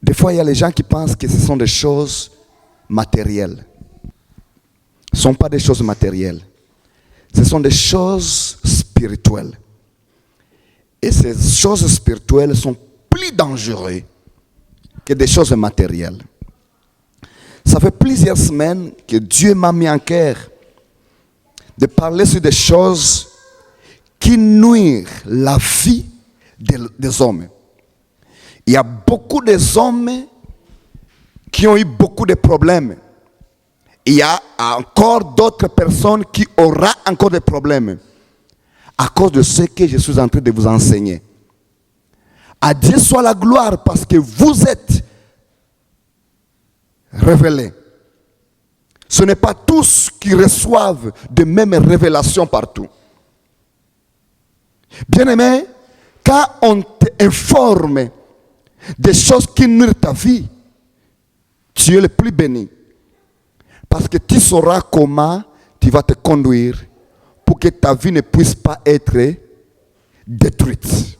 Des fois, il y a les gens qui pensent que ce sont des choses matérielles. Ce ne sont pas des choses matérielles. Ce sont des choses spirituelles. Et ces choses spirituelles sont plus dangereuses que des choses matérielles. Ça fait plusieurs semaines que Dieu m'a mis en cœur de parler sur des choses qui nuisent la vie des hommes. Il y a beaucoup d'hommes qui ont eu beaucoup de problèmes. Il y a encore d'autres personnes qui auront encore des problèmes à cause de ce que je suis en train de vous enseigner. À Dieu soit la gloire parce que vous êtes révélés. Ce n'est pas tous qui reçoivent de mêmes révélations partout. Bien-aimé, quand on t'informe des choses qui nuisent ta vie, tu es le plus béni. Parce que tu sauras comment tu vas te conduire pour que ta vie ne puisse pas être détruite.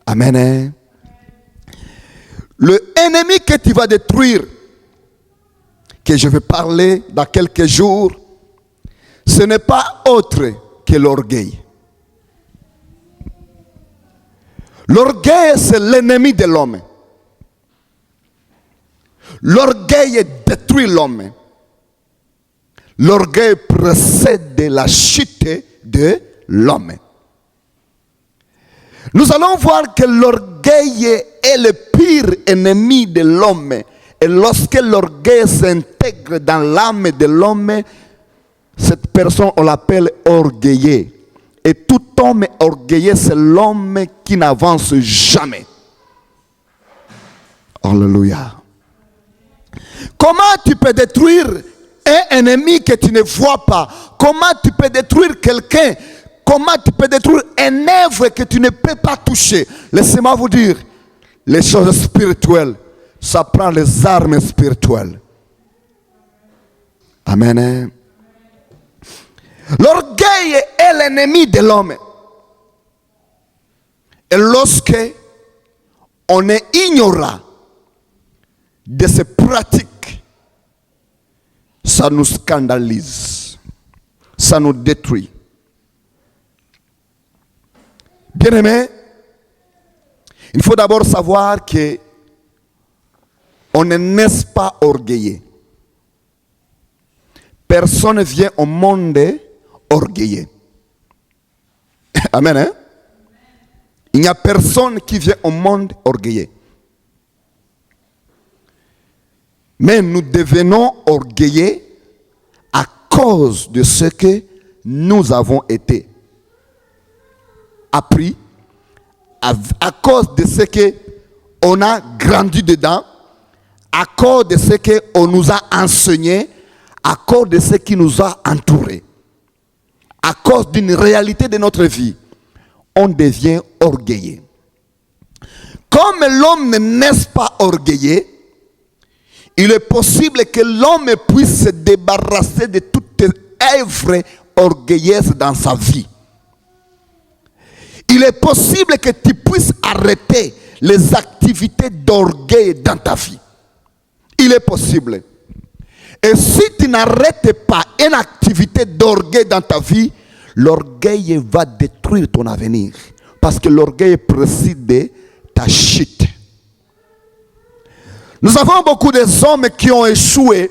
Amen. Le ennemi que tu vas détruire, que je vais parler dans quelques jours, ce n'est pas autre que l'orgueil. L'orgueil, c'est l'ennemi de l'homme. L'orgueil détruit l'homme. L'orgueil précède la chute de l'homme. Nous allons voir que l'orgueil est le pire ennemi de l'homme. Et lorsque l'orgueil s'intègre dans l'âme de l'homme, cette personne, on l'appelle orgueilleux. Et tout homme orgueilleux, c'est l'homme qui n'avance jamais. Alléluia. Comment tu peux détruire un ennemi que tu ne vois pas? Comment tu peux détruire quelqu'un? Comment tu peux détruire une œuvre que tu ne peux pas toucher? Laissez-moi vous dire, les choses spirituelles, ça prend les armes spirituelles. Amen. L'orgueil est l'ennemi de l'homme. Et lorsque on est ignorant de ces pratiques, ça nous scandalise, ça nous détruit. Bien-aimé, il faut d'abord savoir que on ne naît pas orgueilleux. Personne ne vient au monde orgueilleux. Amen. Hein? Il n'y a personne qui vient au monde orgueilleux. Mais nous devenons orgueilleux à cause de ce que nous avons été appris, à cause de ce que on a grandi dedans, à cause de ce qu'on nous a enseigné, à cause de ce qui nous a entourés, à cause d'une réalité de notre vie, on devient orgueilleux. Comme l'homme ne naît pas orgueilleux, il est possible que l'homme puisse se débarrasser de toute œuvre orgueilleuse dans sa vie. Il est possible que tu puisses arrêter les activités d'orgueil dans ta vie. Il est possible. Et si tu n'arrêtes pas une activité d'orgueil dans ta vie, l'orgueil va détruire ton avenir. Parce que l'orgueil précède ta chute. Nous avons beaucoup d'hommes qui ont échoué,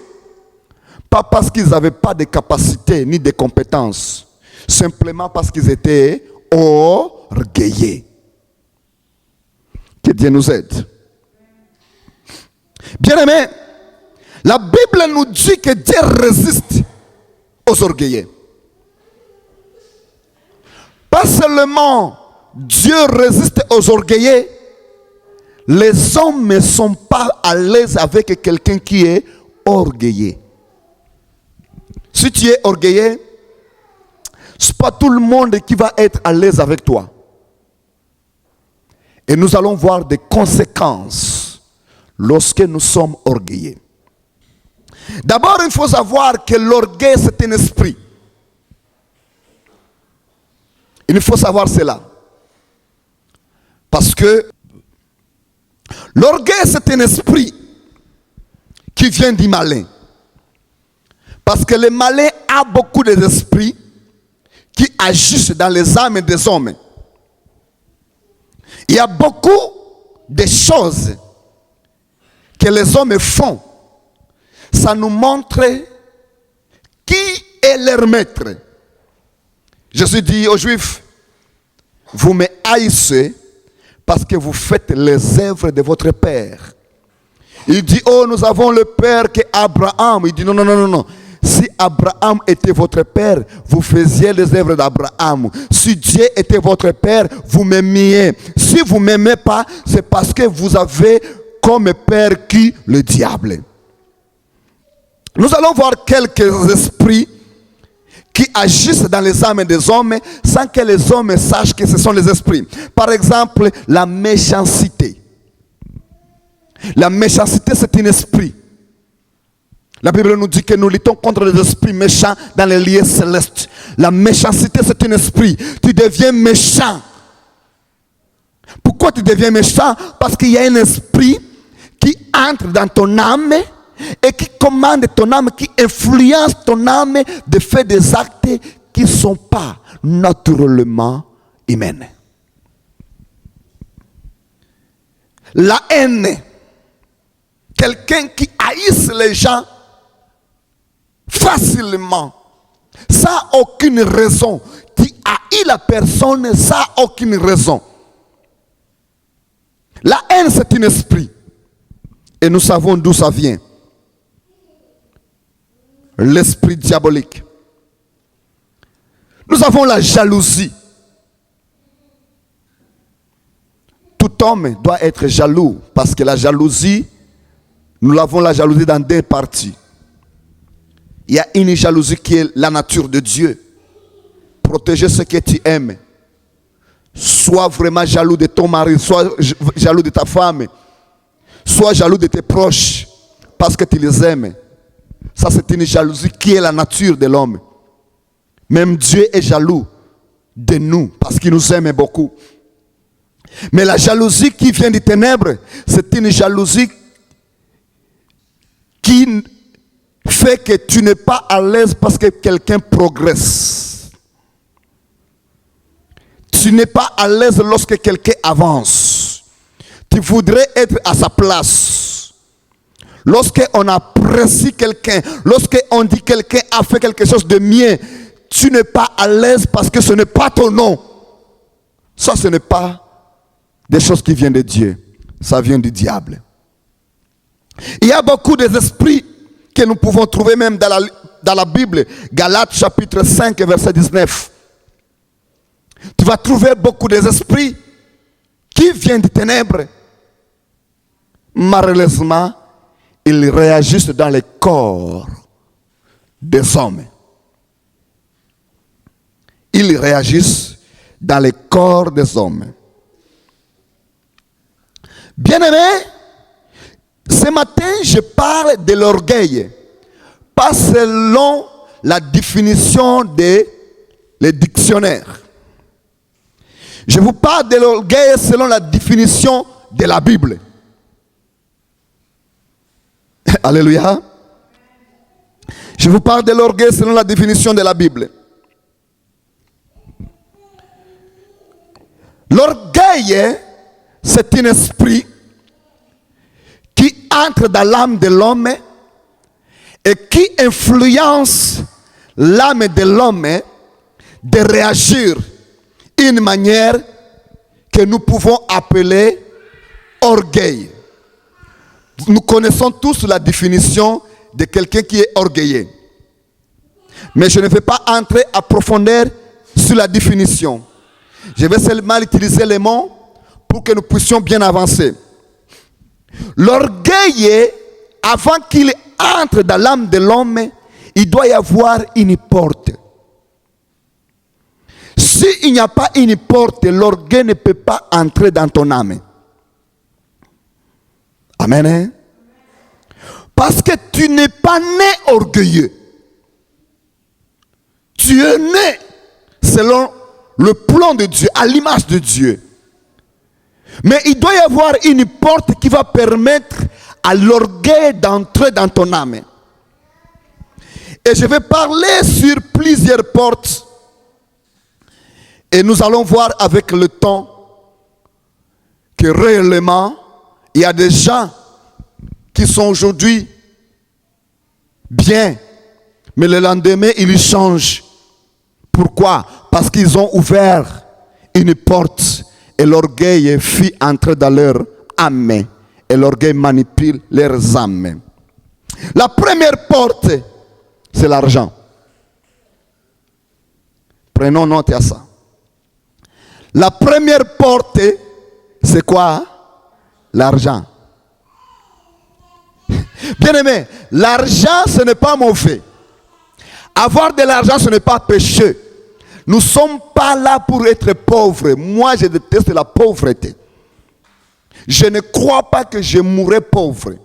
pas parce qu'ils n'avaient pas de capacité ni de compétences, simplement parce qu'ils étaient orgueilleux. Que Dieu nous aide. Bien-aimés, la Bible nous dit que Dieu résiste aux orgueilleux. Pas seulement Dieu résiste aux orgueilleux, les hommes ne sont pas à l'aise avec quelqu'un qui est orgueilleux. Si tu es orgueilleux, ce n'est pas tout le monde qui va être à l'aise avec toi. Et nous allons voir des conséquences lorsque nous sommes orgueilleux. D'abord, il faut savoir que l'orgueil, c'est un esprit. Il faut savoir cela. Parce que L'orgueil, c'est un esprit qui vient du malin. Parce que le malin a beaucoup d'esprits qui agissent dans les âmes des hommes. Il y a beaucoup de choses que les hommes font. Ça nous montre qui est leur maître. Jésus dit aux Juifs, vous me haïssez parce que vous faites les œuvres de votre Père. Il dit, oh, nous avons le Père qui est Abraham. Il dit, non, non, non, non, non. Si Abraham était votre père, vous faisiez les œuvres d'Abraham. Si Dieu était votre père, vous m'aimiez. Si vous ne m'aimez pas, c'est parce que vous avez comme père qui? Le diable. Nous allons voir quelques esprits qui agissent dans les âmes des hommes sans que les hommes sachent que ce sont les esprits. Par exemple, la méchanceté. La méchanceté, c'est un esprit. La Bible nous dit que nous luttons contre les esprits méchants dans les lieux célestes. La méchanceté, c'est un esprit. Tu deviens méchant. Pourquoi tu deviens méchant? Parce qu'il y a un esprit qui entre dans ton âme et qui commande ton âme, qui influence ton âme de faire des actes qui ne sont pas naturellement humains. La haine. Quelqu'un qui haïsse les gens facilement, sans aucune raison, qui haït la personne sans aucune raison. La haine, c'est un esprit. Et nous savons d'où ça vient. L'esprit diabolique. Nous avons la jalousie. Tout homme doit être jaloux, parce que la jalousie, nous avons la jalousie dans deux parties. Il y a une jalousie qui est la nature de Dieu. Protéger ce que tu aimes. Sois vraiment jaloux de ton mari, sois jaloux de ta femme, sois jaloux de tes proches parce que tu les aimes. Ça, c'est une jalousie qui est la nature de l'homme. Même Dieu est jaloux de nous parce qu'il nous aime beaucoup. Mais la jalousie qui vient des ténèbres, c'est une jalousie qui fait que tu n'es pas à l'aise parce que quelqu'un progresse. Tu n'es pas à l'aise lorsque quelqu'un avance. Tu voudrais être à sa place. Lorsqu'on apprécie quelqu'un, lorsqu'on dit quelqu'un a fait quelque chose de mieux, tu n'es pas à l'aise parce que ce n'est pas ton nom. Ça, ce n'est pas des choses qui viennent de Dieu. Ça vient du diable. Il y a beaucoup d'esprits que nous pouvons trouver même dans la Bible. Galates chapitre 5 verset 19. Tu vas trouver beaucoup d'esprits qui viennent des ténèbres. Malheureusement, ils réagissent dans les corps des hommes. Ils réagissent dans les corps des hommes. Bien-aimés, ce matin, je parle de l'orgueil, pas selon la définition des dictionnaires. Je vous parle de l'orgueil selon la définition de la Bible. Alléluia. Je vous parle de l'orgueil selon la définition de la Bible. L'orgueil, c'est un esprit qui entre dans l'âme de l'homme et qui influence l'âme de l'homme de réagir d'une manière que nous pouvons appeler orgueil. Nous connaissons tous la définition de quelqu'un qui est orgueilleux. Mais je ne vais pas entrer à profondeur sur la définition. Je vais seulement utiliser les mots pour que nous puissions bien avancer. L'orgueil, avant qu'il entre dans l'âme de l'homme, il doit y avoir une porte. S'il n'y a pas une porte, l'orgueil ne peut pas entrer dans ton âme. Amen. Hein? Parce que tu n'es pas né orgueilleux. Tu es né selon le plan de Dieu, à l'image de Dieu. Mais il doit y avoir une porte qui va permettre à l'orgueil d'entrer dans ton âme. Et je vais parler sur plusieurs portes. Et nous allons voir avec le temps que réellement, il y a des gens qui sont aujourd'hui bien, mais le lendemain, ils changent. Pourquoi? Parce qu'ils ont ouvert une porte et l'orgueil fit entrer dans leur âme. Et l'orgueil manipule leurs âmes. La première porte, c'est l'argent. Prenons note à ça. La première porte, c'est quoi? L'argent. Bien-aimé, l'argent, ce n'est pas mauvais. Avoir de l'argent, ce n'est pas péché. Nous ne sommes pas là pour être pauvres. Moi, je déteste la pauvreté. Je ne crois pas que je mourrai pauvre.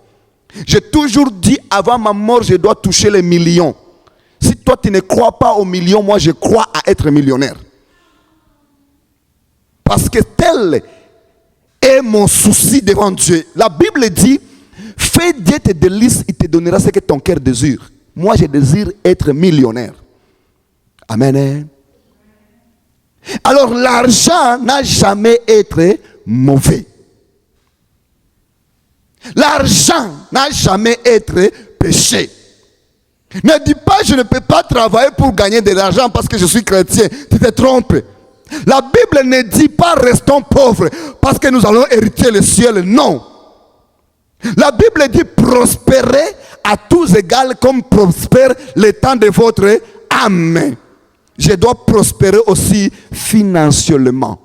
J'ai toujours dit, avant ma mort, je dois toucher les millions. Si toi, tu ne crois pas aux millions, moi, je crois à être millionnaire. Parce que tel est mon souci devant Dieu. La Bible dit, fais Dieu tes délices, il te donnera ce que ton cœur désire. Moi, je désire être millionnaire. Amen. Alors, l'argent n'a jamais été mauvais. L'argent n'a jamais été péché. Ne dis pas, je ne peux pas travailler pour gagner de l'argent parce que je suis chrétien. Tu te trompes. La Bible ne dit pas restons pauvres parce que nous allons hériter le ciel. Non. La Bible dit prospérez à tous égales comme prospère le temps de votre âme. Je dois prospérer aussi financièrement.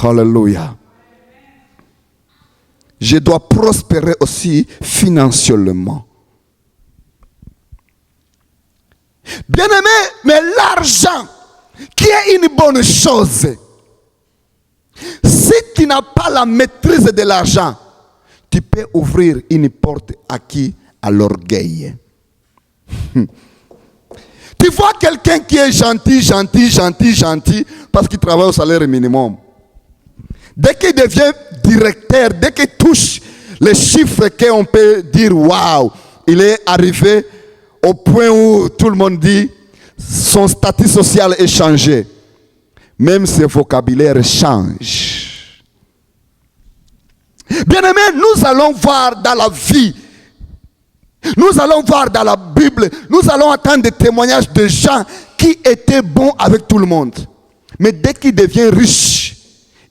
Alléluia. Je dois prospérer aussi financièrement. Bien-aimé, mais l'argent, qui est une bonne chose, si tu n'as pas la maîtrise de l'argent, tu peux ouvrir une porte à qui? À l'orgueil. Tu vois quelqu'un qui est gentil, parce qu'il travaille au salaire minimum. Dès qu'il devient directeur, dès qu'il touche les chiffres qu'on peut dire, waouh, il est arrivé au point où tout le monde dit, son statut social est changé. Même ses vocabulaires changent. Bien-aimés, nous allons voir dans la vie, nous allons voir dans la Bible, nous allons entendre des témoignages de gens qui étaient bons avec tout le monde. Mais dès qu'ils deviennent riches,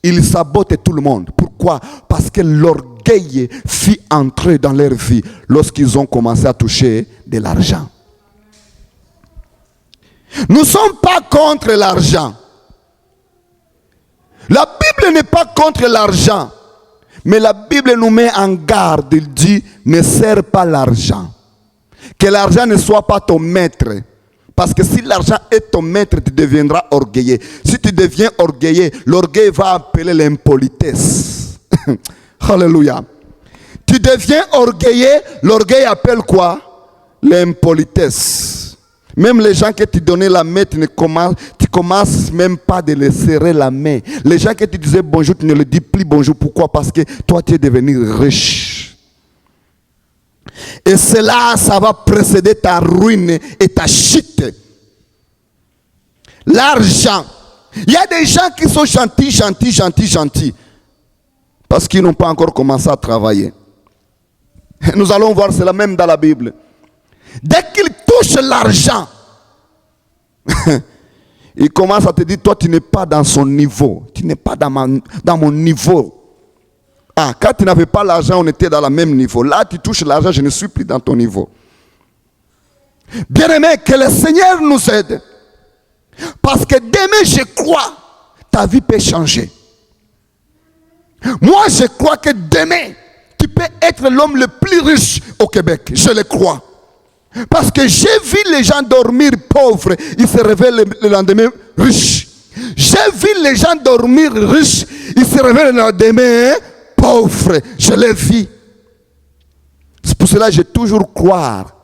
ils sabotent tout le monde. Pourquoi? Parce que l'orgueil fit entrer dans leur vie lorsqu'ils ont commencé à toucher de l'argent. Nous ne sommes pas contre l'argent. La Bible n'est pas contre l'argent. Mais la Bible nous met en garde. Il dit, ne sers pas l'argent. Que l'argent ne soit pas ton maître. Parce que si l'argent est ton maître, tu deviendras orgueilleux. Si tu deviens orgueilleux, l'orgueil va appeler l'impolitesse. Alléluia. Tu deviens orgueilleux, l'orgueil appelle quoi? L'impolitesse. Même les gens que tu donnais la main, tu commences même pas de les serrer la main. Les gens que tu disais bonjour, tu ne le dis plus bonjour. Pourquoi? Parce que toi, tu es devenu riche. Et cela, ça va précéder ta ruine et ta chute. L'argent. Il y a des gens qui sont gentils. Parce qu'ils n'ont pas encore commencé à travailler. Nous allons voir cela même dans la Bible. Dès qu'ils touchent l'argent, il commence à te dire, toi tu n'es pas dans son niveau. Tu n'es pas dans mon niveau. Ah, quand tu n'avais pas l'argent, on était dans le même niveau. Là, tu touches l'argent, je ne suis plus dans ton niveau. Bien-aimé, que le Seigneur nous aide. Parce que demain, je crois, ta vie peut changer. Moi, je crois que demain, tu peux être l'homme le plus riche au Québec. Je le crois. Parce que j'ai vu les gens dormir pauvres, ils se réveillent le lendemain riches. J'ai vu les gens dormir riches, ils se réveillent le lendemain pauvres. Je l'ai vu. C'est pour cela que j'ai toujours croire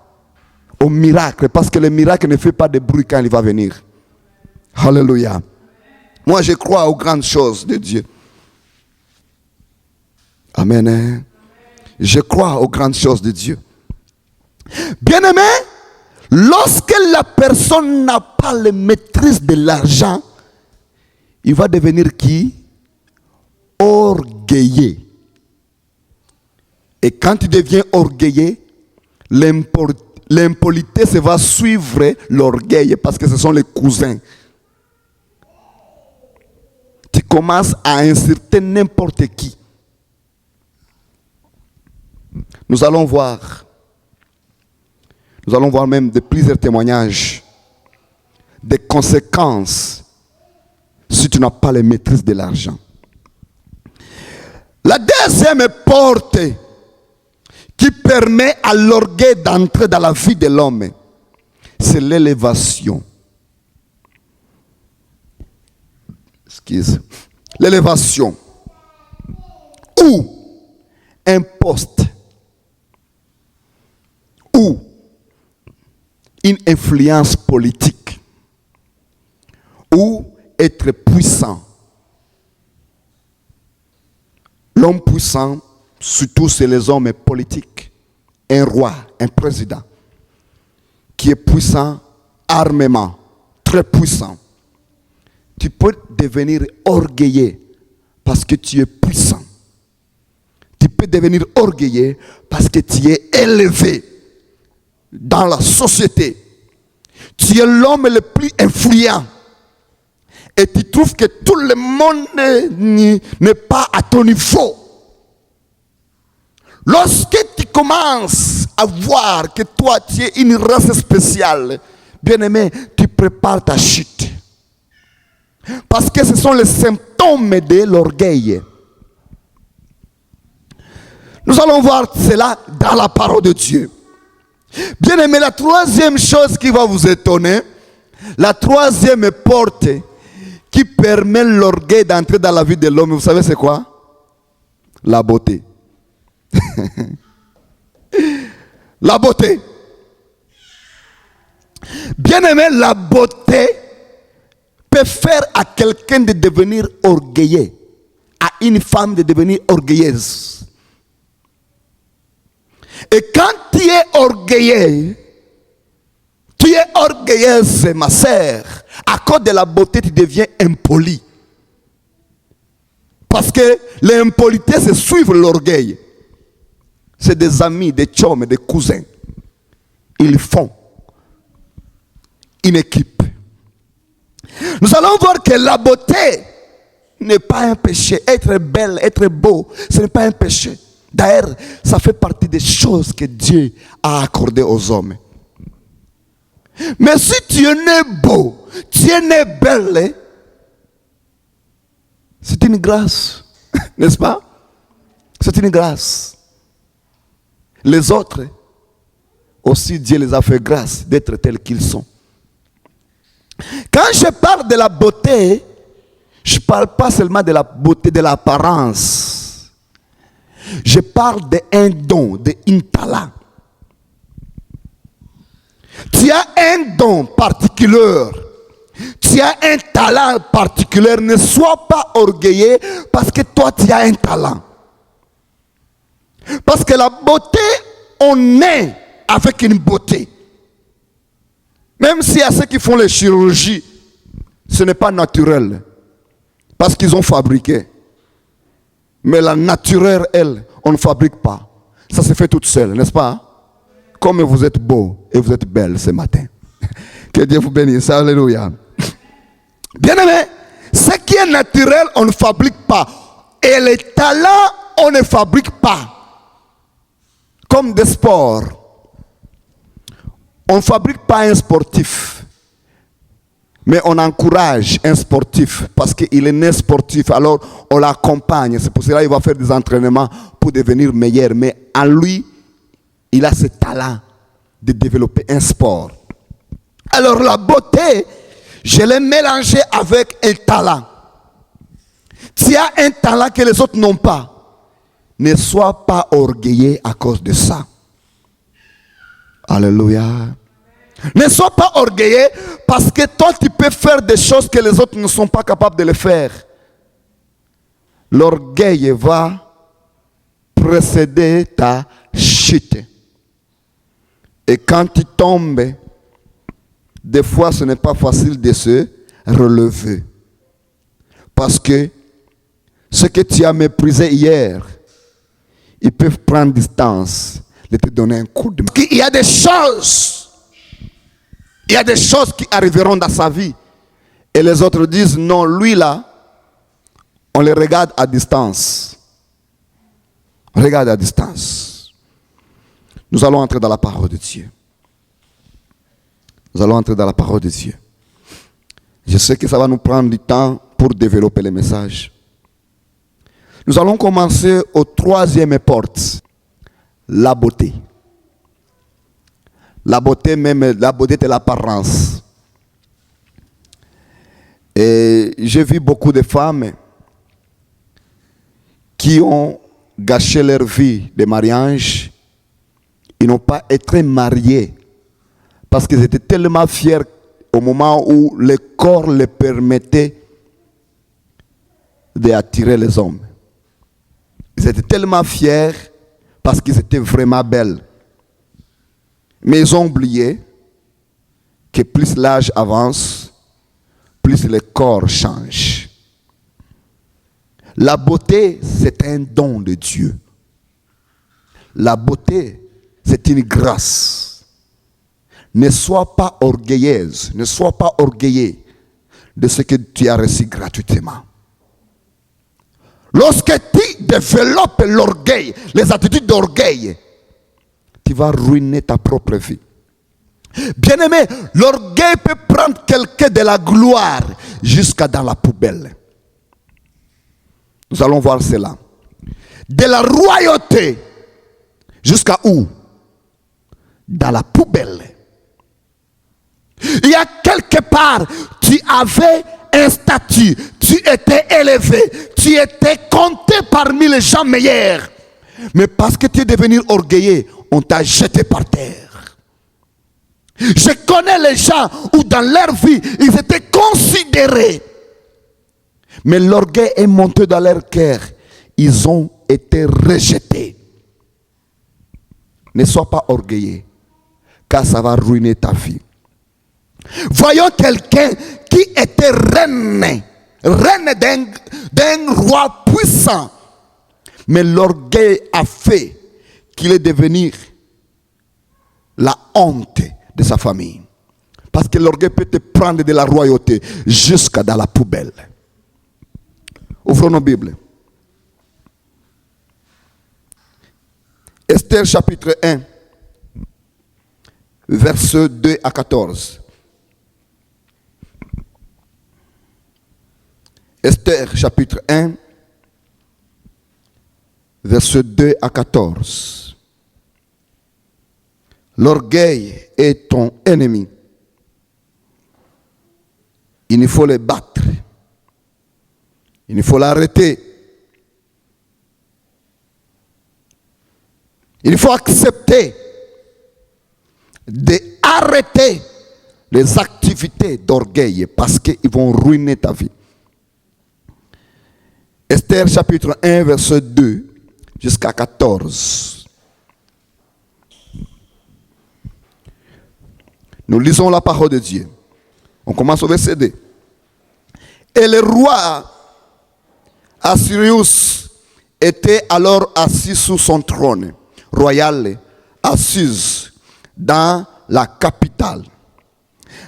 au miracle, parce que le miracle ne fait pas de bruit quand il va venir. Alléluia. Moi, je crois aux grandes choses de Dieu. Amen. Hein? Je crois aux grandes choses de Dieu. Bien-aimé, lorsque la personne n'a pas la maîtrise de l'argent, il va devenir qui? Orgueilleux. Et quand tu deviens orgueilleux, l'impolitesse va suivre l'orgueil parce que ce sont les cousins. Tu commences à insulter n'importe qui. Nous allons voir même de plusieurs témoignages des conséquences si tu n'as pas la maîtrise de l'argent. La deuxième porte qui permet à l'orgueil d'entrer dans la vie de l'homme, c'est l'élévation. L'élévation. Ou un poste. Ou une influence politique. Ou être puissant. L'homme puissant, surtout c'est les hommes politiques. Un roi, un président, qui est puissant armement, très puissant. Tu peux devenir orgueilleux parce que tu es puissant. Tu peux devenir orgueilleux parce que tu es élevé dans la société. Tu es l'homme le plus influent. Et tu trouves que tout le monde n'est pas à ton niveau. Lorsque tu commences à voir que toi, tu es une race spéciale, bien-aimé, tu prépares ta chute. Parce que ce sont les symptômes de l'orgueil. Nous allons voir cela dans la parole de Dieu. Bien-aimé, la troisième chose qui va vous étonner, la troisième porte qui permet l'orgueil d'entrer dans la vie de l'homme, vous savez c'est quoi? La beauté. La beauté. Bien-aimé, la beauté peut faire à quelqu'un de devenir orgueilleux, à une femme de devenir orgueilleuse. Et quand tu es orgueilleuse, ma sœur, à cause de la beauté, tu deviens impoli. Parce que l'impolitesse, c'est suivre l'orgueil. C'est des amis, des chums, des cousins. Ils font une équipe. Nous allons voir que la beauté n'est pas un péché. Être belle, être beau, ce n'est pas un péché. D'ailleurs, ça fait partie des choses que Dieu a accordées aux hommes. Mais si tu es né beau, tu es né belle, c'est une grâce, n'est-ce pas? C'est une grâce. Les autres, aussi Dieu les a fait grâce d'être tels qu'ils sont. Quand je parle de la beauté, je ne parle pas seulement de la beauté de l'apparence. Je parle d'un don, d'un talent. Tu as un don particulier. Tu as un talent particulier. Ne sois pas orgueilleux parce que toi tu as un talent. Parce que la beauté, on est avec une beauté. Même s'il y a ceux qui font les chirurgies, ce n'est pas naturel. Parce qu'ils ont fabriqué. Mais la naturelle, elle, on ne fabrique pas. Ça se fait toute seule, n'est-ce pas? Comme vous êtes beau et vous êtes belle ce matin. Que Dieu vous bénisse. Alléluia. Bien-aimé, ce qui est naturel, on ne fabrique pas. Et les talents, on ne fabrique pas. Comme des sports. On ne fabrique pas un sportif. Mais on encourage un sportif parce qu'il est né sportif. Alors on l'accompagne. C'est pour cela qu'il va faire des entraînements pour devenir meilleur. Mais en lui, il a ce talent de développer un sport. Alors la beauté, je l'ai mélangée avec un talent. Tu as un talent que les autres n'ont pas. Ne sois pas orgueilleux à cause de ça. Alléluia. Ne sois pas orgueilleux parce que toi tu peux faire des choses que les autres ne sont pas capables de le faire. L'orgueil va précédait ta chute. Et quand tu tombes, des fois ce n'est pas facile de se relever. Parce que ce que tu as méprisé hier, ils peuvent prendre distance et te donner un coup de main. Il y a des choses qui arriveront dans sa vie. Et les autres disent, non, lui là, on le regarde à distance. On regarde à distance. Nous allons entrer dans la parole de Dieu. Nous allons entrer dans la parole de Dieu. Je sais que ça va nous prendre du temps pour développer les messages. Nous allons commencer au troisième porte. La beauté. La beauté même, la beauté de l'apparence. Et j'ai vu beaucoup de femmes qui ont gâché leur vie de mariage. Ils n'ont pas été mariés parce qu'ils étaient tellement fiers au moment où le corps les permettait d'attirer les hommes. Ils étaient tellement fiers parce qu'ils étaient vraiment belles. Mais ils ont oublié que plus l'âge avance, plus le corps change. La beauté, c'est un don de Dieu. La beauté, c'est une grâce. Ne sois pas orgueilleuse, ne sois pas orgueilleux de ce que tu as reçu gratuitement. Lorsque tu développes l'orgueil, les attitudes d'orgueil, tu vas ruiner ta propre vie. Bien-aimé, l'orgueil peut prendre quelqu'un de la gloire jusqu'à dans la poubelle. Nous allons voir cela. De la royauté jusqu'à où? Dans la poubelle. Il y a quelque part, tu avais un statut, tu étais élevé, tu étais compté parmi les gens meilleurs. Mais parce que tu es devenu orgueilleux, on t'a jeté par terre. Je connais les gens où dans leur vie, ils étaient considérés. Mais l'orgueil est monté dans leur cœur. Ils ont été rejetés. Ne sois pas orgueilleux, car ça va ruiner ta vie. Voyons quelqu'un qui était reine d'un roi puissant. Mais l'orgueil a fait qu'il est devenu la honte de sa famille. Parce que l'orgueil peut te prendre de la royauté jusqu'à dans la poubelle. Ouvrons nos Bibles. Esther chapitre 1, versets 2 à 14. Esther chapitre 1, versets 2 à 14. L'orgueil est ton ennemi. Il faut le battre. Il faut l'arrêter. Il faut accepter d'arrêter les activités d'orgueil parce qu'ils vont ruiner ta vie. Esther chapitre 1, verset 2 jusqu'à 14. Nous lisons la parole de Dieu. On commence au verset 2. Et le roi Assyrius était alors assis sous son trône royal, assis dans la capitale.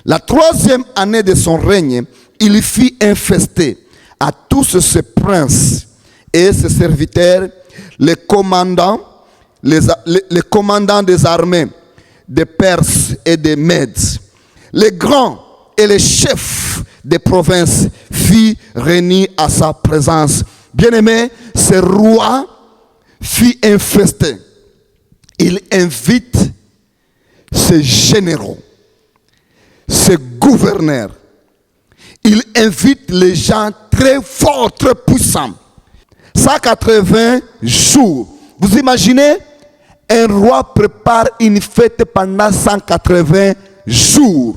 La 3e année de son règne, il fit infester à tous ses princes et ses serviteurs, les commandants des armées des Perses et des Mèdes, les grands et les chefs des provinces fit réunir à sa présence. Bien-aimé, ce roi fit infester. Il invite ses généraux, ses gouverneurs. Il invite les gens très forts, très puissants. 180 jours. Vous imaginez, un roi prépare une fête pendant 180 jours.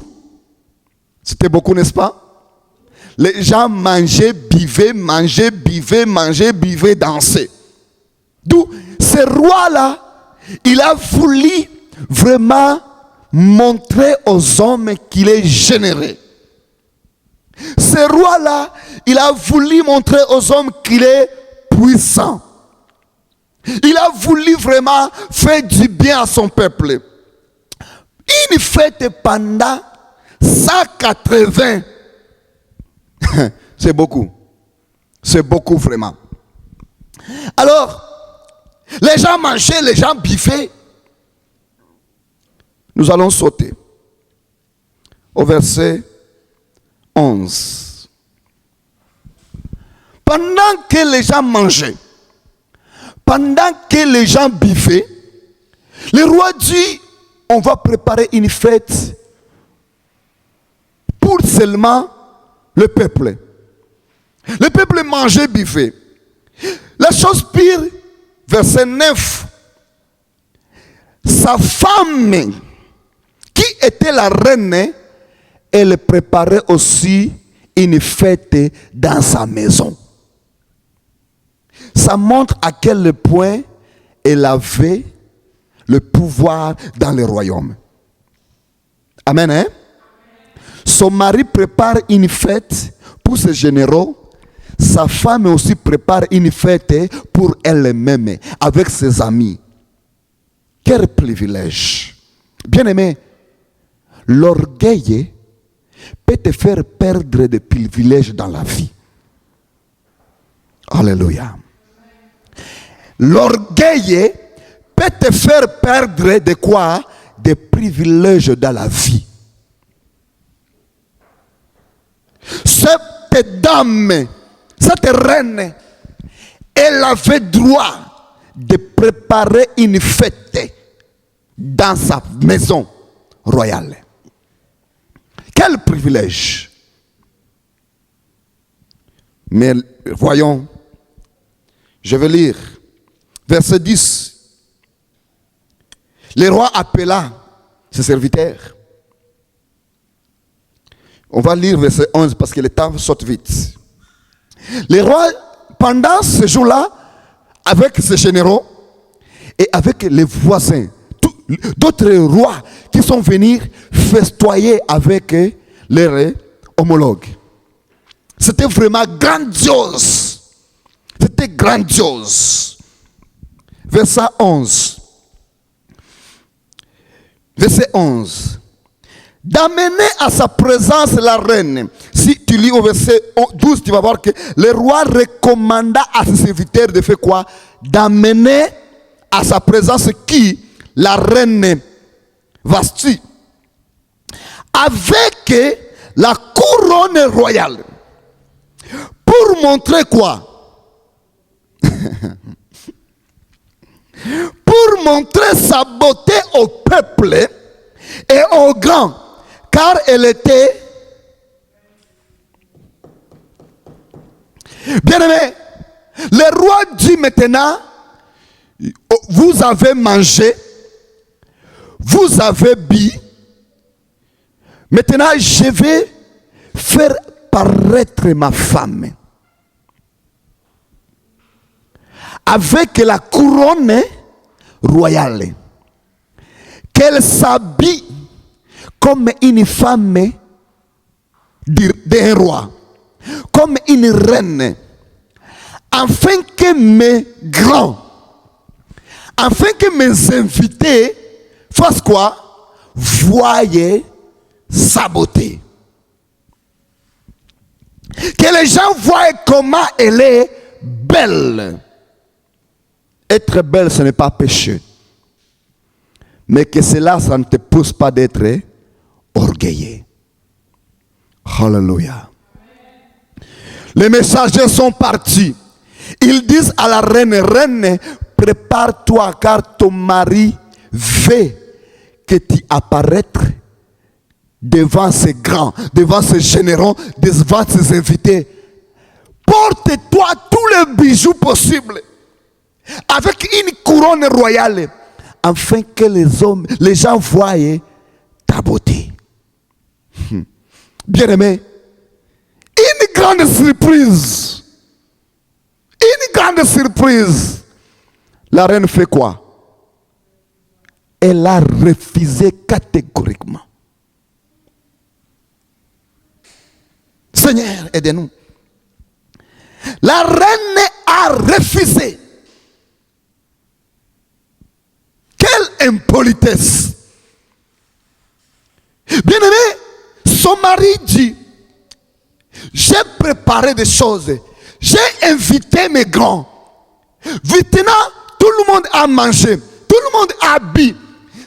C'était beaucoup, n'est-ce pas? Les gens mangeaient, buvaient, dansaient. D'où ce roi-là, il a voulu vraiment montrer aux hommes qu'il est généreux. Ce roi-là, il a voulu montrer aux hommes qu'il est puissant. Il a voulu vraiment faire du bien à son peuple. Une fête pendant 180. C'est beaucoup. C'est beaucoup vraiment. Alors, les gens mangeaient, les gens biffaient. Nous allons sauter au verset 11. Pendant que les gens mangeaient, pendant que les gens biffaient, le roi dit, on va préparer une fête pour seulement le peuple. Le peuple mangeait, biffait. La chose pire, verset 9, sa femme, qui était la reine, elle préparait aussi une fête dans sa maison. Ça montre à quel point elle avait le pouvoir dans le royaume. Amen, hein? Son mari prépare une fête pour ses généraux. Sa femme aussi prépare une fête pour elle-même, avec ses amis. Quel privilège. Bien-aimé, l'orgueil peut te faire perdre des privilèges dans la vie. Alléluia. L'orgueil peut te faire perdre de quoi? Des privilèges dans la vie. Cette dame, cette reine, elle avait droit de préparer une fête dans sa maison royale. Quel privilège! Mais voyons, je vais lire verset 10. Le roi appela ses serviteurs. On va lire verset 11 parce que le temps saute vite. Le roi, pendant ce jour-là, avec ses généraux et avec les voisins, d'autres rois qui sont venus festoyer avec leurs homologues. C'était vraiment grandiose. C'était grandiose. Verset 11. Verset 11. D'amener à sa présence la reine. Si tu lis au verset 12, tu vas voir que le roi recommanda à ses serviteurs de faire quoi? D'amener à sa présence qui? La reine Vasti. Avec la couronne royale. Pour montrer quoi? Pour montrer sa beauté au peuple et aux grands. Car elle était... Bien-aimé, le roi dit maintenant, vous avez mangé, vous avez bu, maintenant je vais faire paraître ma femme. Avec la couronne royale. Qu'elle s'habille comme une femme d'un roi. Comme une reine. Afin que mes grands, afin que mes invités fassent quoi? Voyez sa beauté. Que les gens voient comment elle est belle. Être belle, ce n'est pas péché. Mais que cela, ça ne te pousse pas d'être orgueilleux. Alléluia. Les messagers sont partis. Ils disent à la reine, reine, prépare-toi car ton mari veut que tu apparaîtres devant ces grands, devant ces généraux, devant ces invités. Porte-toi tous les bijoux possibles. Avec une couronne royale, afin que les gens voient ta beauté. Bien-aimé, une grande surprise. Une grande surprise. La reine fait quoi? Elle a refusé catégoriquement. Seigneur, aidez-nous. La reine a refusé. Quelle impolitesse. Bien-aimé, son mari dit, j'ai préparé des choses. J'ai invité mes grands. Maintenant, tout le monde a mangé. Tout le monde a bu.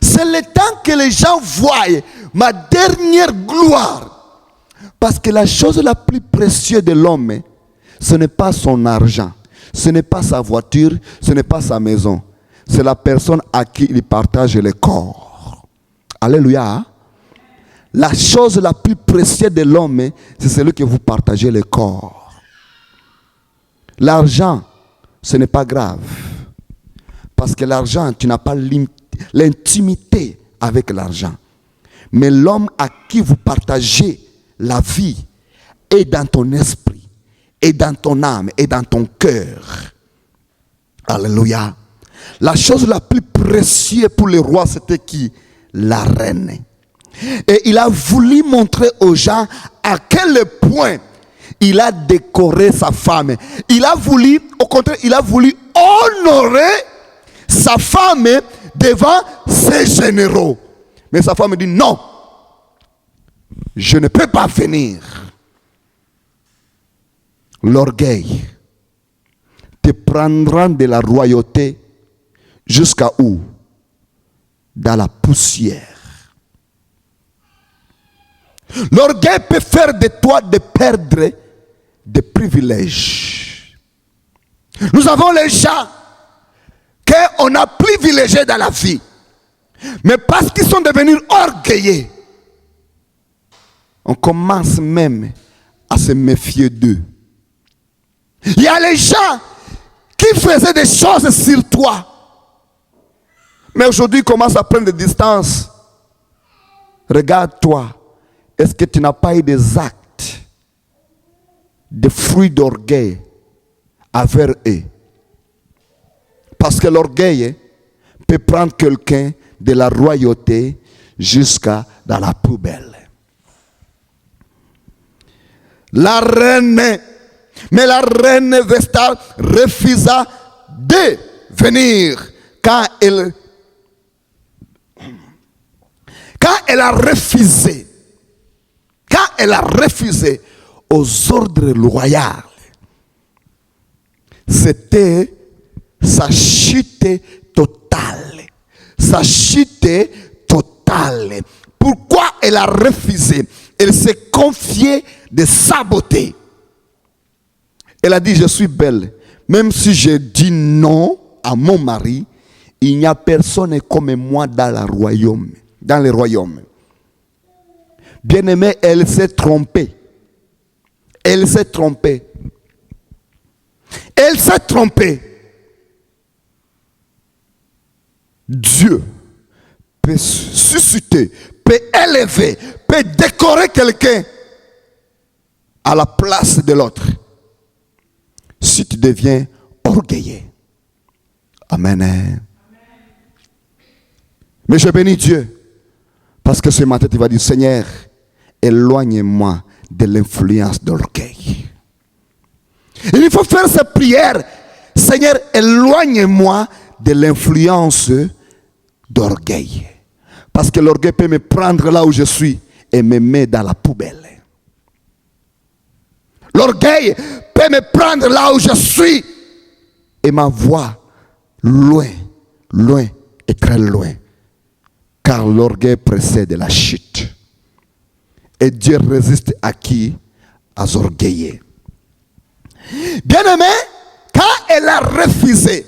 C'est le temps que les gens voient ma dernière gloire. Parce que la chose la plus précieuse de l'homme, ce n'est pas son argent. Ce n'est pas sa voiture. Ce n'est pas sa maison. C'est la personne à qui il partage le corps. Alléluia. La chose la plus précieuse de l'homme, c'est celui que vous partagez le corps. L'argent, ce n'est pas grave. Parce que l'argent, tu n'as pas l'intimité avec l'argent. Mais l'homme à qui vous partagez la vie est dans ton esprit, est dans ton âme, est dans ton cœur. Alléluia. La chose la plus précieuse pour le roi, c'était qui? La reine. Et il a voulu montrer aux gens à quel point il a décoré sa femme. Il a voulu, au contraire, il a voulu honorer sa femme devant ses généraux. Mais sa femme dit non, je ne peux pas venir. L'orgueil te prendra de la royauté jusqu'à où? Dans la poussière. L'orgueil peut faire de toi de perdre des privilèges. Nous avons les gens qu'on a privilégiés dans la vie. Mais parce qu'ils sont devenus orgueilleux, on commence même à se méfier d'eux. Il y a les gens qui faisaient des choses sur toi. Mais aujourd'hui, ils commencent à prendre des distances. Regarde-toi. Est-ce que tu n'as pas eu des actes, des fruits d'orgueil envers eux? Parce que l'orgueil peut prendre quelqu'un de la royauté jusqu'à dans la poubelle. La reine, mais la reine Vesta refusa de venir quand elle a refusé. Quand elle a refusé aux ordres royaux, c'était sa chute totale. Sa chute totale. Pourquoi elle a refusé? Elle s'est confiée de sa beauté. Elle a dit, je suis belle. Même si je dis non à mon mari, il n'y a personne comme moi dans le royaume. Dans le royaume. Bien-aimée, elle s'est trompée. Elle s'est trompée. Elle s'est trompée. Dieu peut susciter, peut élever, peut décorer quelqu'un à la place de l'autre. Si tu deviens orgueilleux. Amen. Mais je bénis Dieu. Parce que ce matin, tu vas dire, Seigneur, éloigne-moi de l'influence d'orgueil. Il faut faire cette prière. Seigneur, éloigne-moi de l'influence d'orgueil. Parce que l'orgueil peut me prendre là où je suis et me mettre dans la poubelle. L'orgueil peut me prendre là où je suis et m'envoie loin, loin et très loin. Car l'orgueil précède la chute. Et Dieu résiste à qui? Aux orgueilleux. Bien-aimé, quand elle a refusé,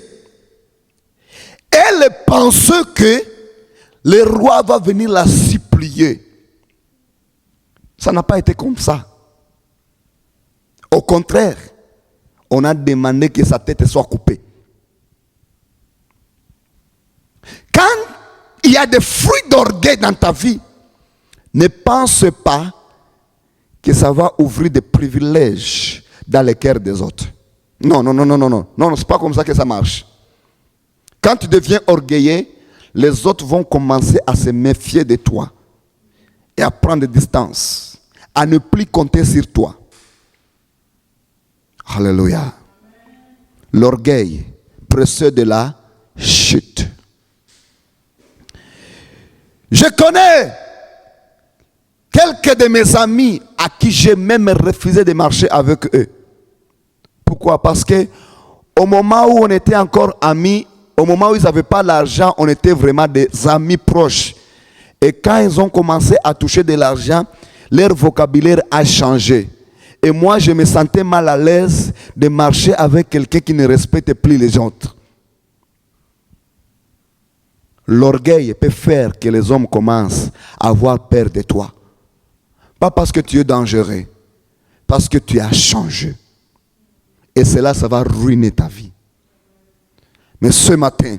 elle pensait que le roi va venir la supplier. Ça n'a pas été comme ça. Au contraire, on a demandé que sa tête soit coupée. Quand il y a des fruits d'orgueil dans ta vie, ne pense pas que ça va ouvrir des privilèges dans les cœurs des autres. Non, non, non, non, non, non. Non, c'est pas comme ça que ça marche. Quand tu deviens orgueilleux, les autres vont commencer à se méfier de toi et à prendre des distances, à ne plus compter sur toi. Alléluia. L'orgueil précède de la chute. Je connais quelques de mes amis à qui j'ai même refusé de marcher avec eux. Pourquoi? Parce que au moment où on était encore amis, au moment où ils n'avaient pas l'argent, on était vraiment des amis proches. Et quand ils ont commencé à toucher de l'argent, leur vocabulaire a changé. Et moi, je me sentais mal à l'aise de marcher avec quelqu'un qui ne respecte plus les autres. L'orgueil peut faire que les hommes commencent à avoir peur de toi. Pas parce que tu es dangereux, parce que tu as changé. Et cela, ça va ruiner ta vie. Mais ce matin,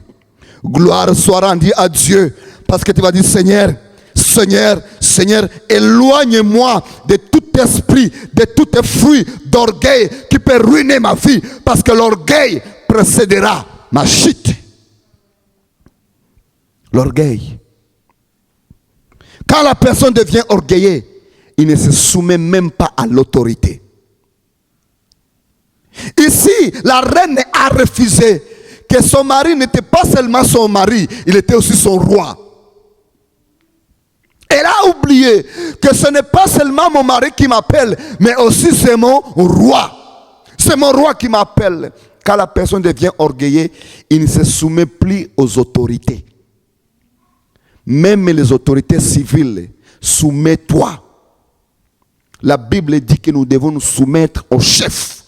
gloire soit rendue à Dieu, parce que tu vas dire, Seigneur, Seigneur, Seigneur, éloigne-moi de tout esprit, de tout fruit d'orgueil qui peut ruiner ma vie, parce que l'orgueil précédera ma chute. L'orgueil. Quand la personne devient orgueilleuse, il ne se soumet même pas à l'autorité. Ici, la reine a refusé que son mari n'était pas seulement son mari, il était aussi son roi. Elle a oublié que ce n'est pas seulement mon mari qui m'appelle, mais aussi c'est mon roi. C'est mon roi qui m'appelle. Quand la personne devient orgueilleuse, il ne se soumet plus aux autorités. Même les autorités civiles, soumets-toi. La Bible dit que nous devons nous soumettre au chef.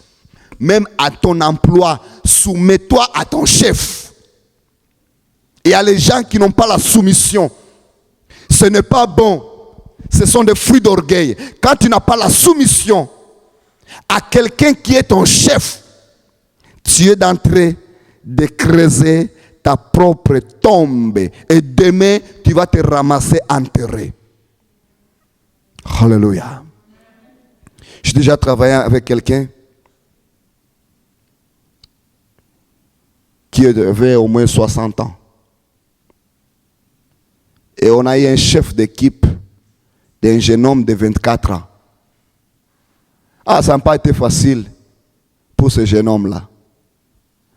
Même à ton emploi, soumets-toi à ton chef. Et il y a les gens qui n'ont pas la soumission. Ce n'est pas bon. Ce sont des fruits d'orgueil. Quand tu n'as pas la soumission à quelqu'un qui est ton chef, tu es en train de creuser ta propre tombe. Et demain, tu vas te ramasser enterré. Alléluia. J'ai déjà travaillé avec quelqu'un qui avait au moins 60 ans. Et on a eu un chef d'équipe d'un jeune homme de 24 ans. Ah, ça n'a pas été facile pour ce jeune homme-là.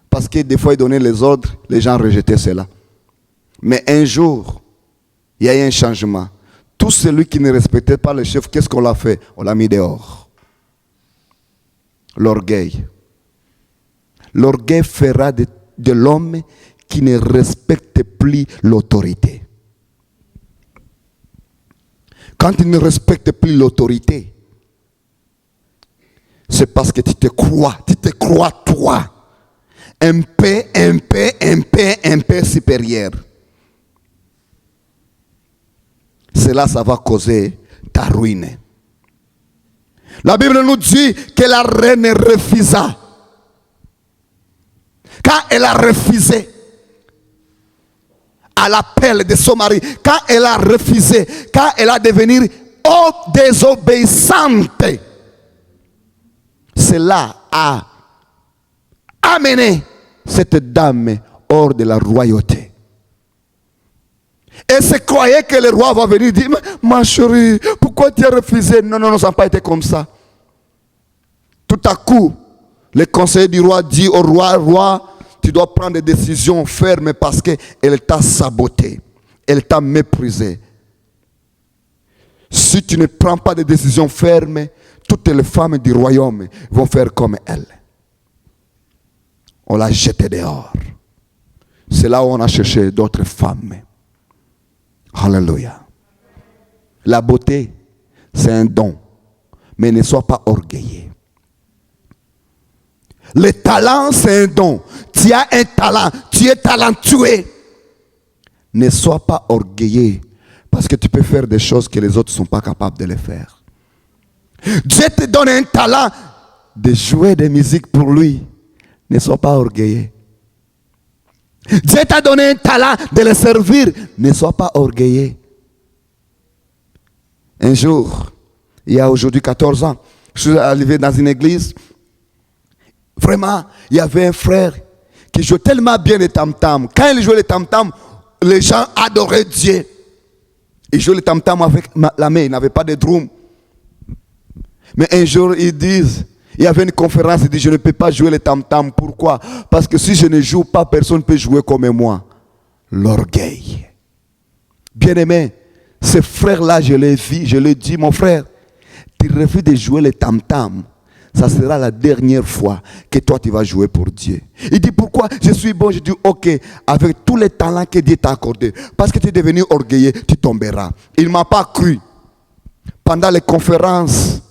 Parce que des fois, il donnait les ordres, les gens rejetaient cela. Mais un jour, il y a eu un changement. Tout celui qui ne respectait pas le chef, qu'est-ce qu'on l'a fait? On l'a mis dehors. L'orgueil. L'orgueil fera de l'homme qui ne respecte plus l'autorité. Quand tu ne respectes plus l'autorité, c'est parce que tu te crois toi, un peu supérieur. Cela, ça va causer ta ruine. La Bible nous dit que la reine refusa. Quand elle a refusé à l'appel de son mari, quand elle a refusé, quand elle a devenu désobéissante, cela a amené cette dame hors de la royauté. Elle se croyait que le roi va venir dire, ma chérie, pourquoi tu as refusé? Non, ça n'a pas été comme ça. Tout à coup, le conseiller du roi dit au roi, tu dois prendre des décisions fermes parce qu'elle t'a saboté, elle t'a méprisé. Si tu ne prends pas de décisions fermes, toutes les femmes du royaume vont faire comme elle. On l'a jetée dehors. C'est là où on a cherché d'autres femmes. Alléluia. La beauté, c'est un don. Mais ne sois pas orgueilleux. Le talent, c'est un don. Tu as un talent. Tu es talentueux. Ne sois pas orgueilleux. Parce que tu peux faire des choses que les autres ne sont pas capables de les faire. Dieu te donne un talent de jouer de musique pour lui. Ne sois pas orgueilleux. Dieu t'a donné un talent de le servir. Ne sois pas orgueilleux. Un jour, il y a aujourd'hui 14 ans, je suis arrivé dans une église. Vraiment, il y avait un frère qui jouaient tellement bien les tam-tams. Quand ils jouaient les tam-tams, les gens adoraient Dieu. Ils jouaient les tam-tams avec la main, ils n'avaient pas de drum. Mais un jour, ils disent, il y avait une conférence, ils disent, je ne peux pas jouer les tam-tams. Pourquoi? Parce que si je ne joue pas, personne ne peut jouer comme moi. L'orgueil. Bien-aimé, ces frères-là, je les vis, je les dis, mon frère, tu refuses de jouer les tam-tams. Ça sera la dernière fois que toi tu vas jouer pour Dieu. Il dit pourquoi? Je suis bon. Je dis ok, avec tous les talents que Dieu t'a accordés, parce que tu es devenu orgueilleux, tu tomberas. Il ne m'a pas cru. Pendant les conférences,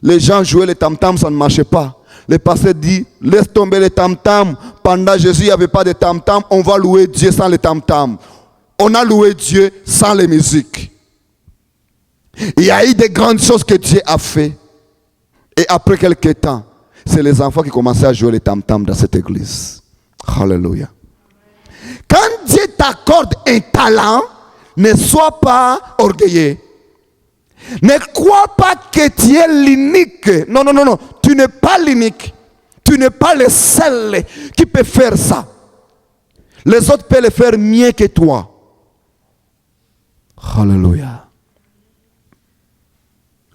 les gens jouaient les tam-tams, ça ne marchait pas. Le pasteur dit, laisse tomber les tam-tams. Pendant Jésus, il n'y avait pas de tam-tams. On va louer Dieu sans les tam-tams. On a loué Dieu sans les musiques. Il y a eu des grandes choses que Dieu a fait. Et après quelques temps, c'est les enfants qui commençaient à jouer les tam-tams dans cette église. Alléluia. Quand Dieu t'accorde un talent, ne sois pas orgueilleux. Ne crois pas que tu es l'unique. Non, non, non, non. Tu n'es pas l'unique. Tu n'es pas le seul qui peut faire ça. Les autres peuvent le faire mieux que toi. Alléluia.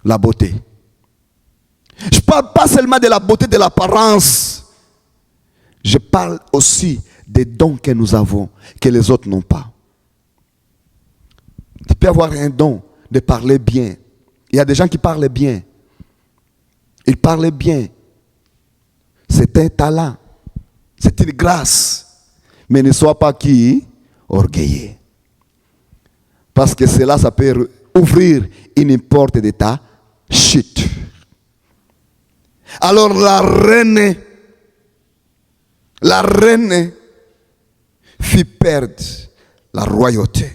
La beauté. Je ne parle pas seulement de la beauté de l'apparence. Je parle aussi des dons que nous avons, que les autres n'ont pas. Tu peux avoir un don de parler bien. Il y a des gens qui parlent bien. Ils parlent bien. C'est un talent. C'est une grâce. Mais ne sois pas qui? Orgueilleux. Parce que cela, ça peut ouvrir une porte de ta chute. Alors la reine fit perdre la royauté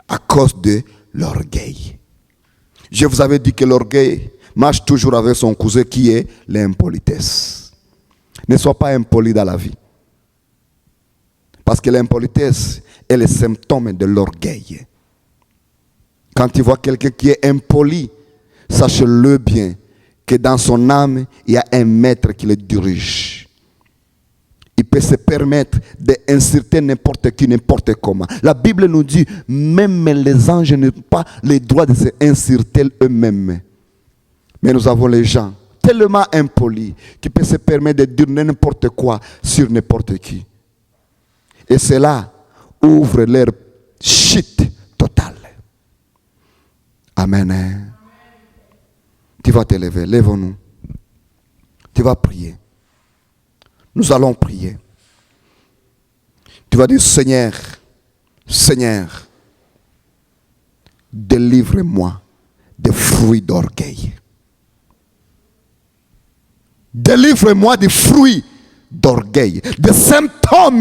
à cause de l'orgueil. Je vous avais dit que l'orgueil marche toujours avec son cousin qui est l'impolitesse. Ne sois pas impoli dans la vie. Parce que l'impolitesse est le symptôme de l'orgueil. Quand tu vois quelqu'un qui est impoli, sache-le bien que dans son âme, il y a un maître qui le dirige. Il peut se permettre d'insulter n'importe qui, n'importe comment. La Bible nous dit, même les anges n'ont pas le droit de se insulter eux-mêmes. Mais nous avons les gens tellement impolis qui peuvent se permettre de dire n'importe quoi sur n'importe qui. Et cela ouvre leur chute totale. Amen. Tu vas te lever, lève-nous. Tu vas prier. Nous allons prier. Tu vas dire, Seigneur, Seigneur, délivre-moi des fruits d'orgueil. Délivre-moi des fruits d'orgueil, des symptômes